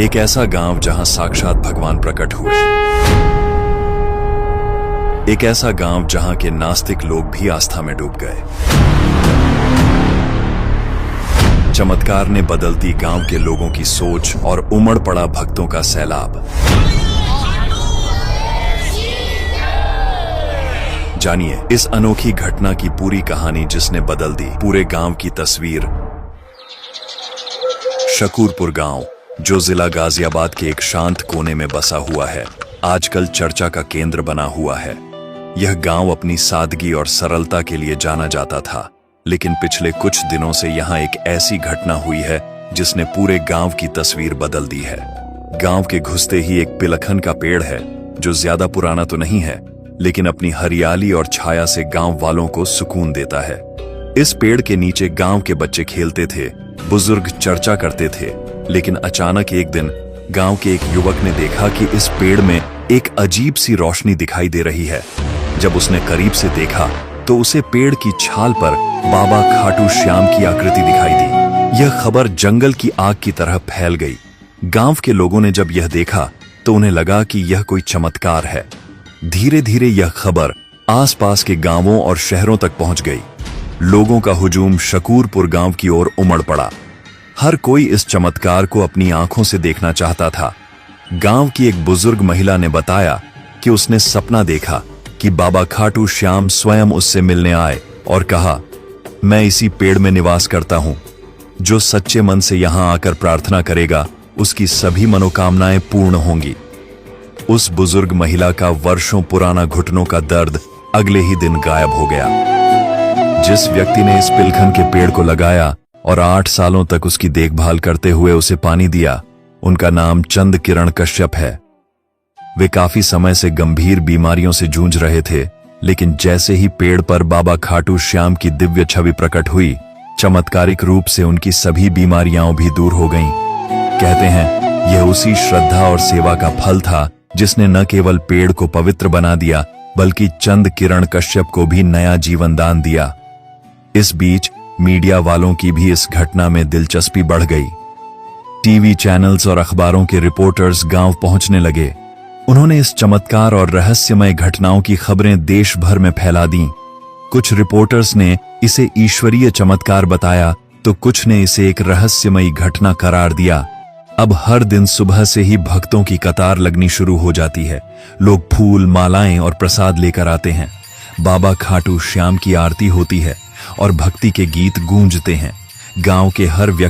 एक ऐसा गांव जहां साक्षात भगवान प्रकट हुए। एक ऐसा गांव जहां के नास्तिक लोग भी आस्था में डूब गए। चमत्कार ने बदलती गांव के लोगों की सोच और उमड़ पड़ा भक्तों का सैलाब। जानिए इस अनोखी घटना की पूरी कहानी जिसने बदल दी पूरे गांव की तस्वीर। शकूरपुर गांव, जो जिला गाजियाबाद के एक शांत कोने में बसा हुआ है, आजकल चर्चा का केंद्र बना हुआ है। यह गांव अपनी सादगी और सरलता के लिए जाना जाता था, लेकिन पिछले कुछ दिनों से यहां एक ऐसी घटना हुई है जिसने पूरे गांव की तस्वीर बदल दी है। गांव के घुसते ही एक पिलखन का पेड़ है जो ज्यादा पुराना तो नहीं है, लेकिन अपनी हरियाली और छाया से गांव वालों को सुकून देता है। इस पेड़ के नीचे गांव के बच्चे खेलते थे, बुजुर्ग चर्चा करते थे, लेकिन अचानक एक दिन गांव के एक युवक ने देखा कि इस पेड़ में एक अजीब सी रोशनी दिखाई दे रही है। जब उसने करीब से देखा तो उसे पेड़ की छाल पर बाबा खाटू श्याम की आकृति दिखाई दी। यह खबर जंगल की आग की तरह फैल गई। गांव के लोगों ने जब यह देखा तो उन्हें लगा कि यह कोई चमत्कार है। धीरे धीरे यह खबर आसपास के गांवों और शहरों तक पहुंच गई। लोगों का हुजूम शकूरपुर गांव की ओर उमड़ पड़ा। हर कोई इस चमत्कार को अपनी आंखों से देखना चाहता था। गांव की एक बुजुर्ग महिला ने बताया कि उसने सपना देखा कि बाबा खाटू श्याम स्वयं उससे मिलने आए और कहा, मैं इसी पेड़ में निवास करता हूं। जो सच्चे मन से यहां आकर प्रार्थना करेगा उसकी सभी मनोकामनाएं पूर्ण होंगी। उस बुजुर्ग महिला का वर्षों पुराना घुटनों का दर्द अगले ही दिन गायब हो गया। जिस व्यक्ति ने इस पिलखन के पेड़ को लगाया और 8 सालों तक उसकी देखभाल करते हुए उसे पानी दिया, उनका नाम चंद किरण कश्यप है। वे काफी समय से गंभीर बीमारियों से जूझ रहे थे, लेकिन जैसे ही पेड़ पर बाबा खाटू श्याम की दिव्य छवि प्रकट हुई, चमत्कारिक रूप से उनकी सभी बीमारियां भी दूर हो गईं। कहते हैं यह उसी श्रद्धा और सेवा का फल था जिसने न केवल पेड़ को पवित्र बना दिया, बल्कि चंद किरण कश्यप को भी नया जीवन दान दिया। इस बीच मीडिया वालों की भी इस घटना में दिलचस्पी बढ़ गई। टीवी चैनल्स और अखबारों के रिपोर्टर्स गांव पहुंचने लगे। उन्होंने इस चमत्कार और रहस्यमय घटनाओं की खबरें देश भर में फैला दी। कुछ रिपोर्टर्स ने इसे ईश्वरीय चमत्कार बताया, तो कुछ ने इसे एक रहस्यमयी घटना करार दिया। अब हर दिन सुबह से ही भक्तों की कतार लगनी शुरू हो जाती है। लोग फूल, मालाएं और प्रसाद लेकर आते हैं। बाबा खाटू श्याम की आरती होती है और भक्ति के गीत गूंजते हैं। गांव के हर व्यक्ति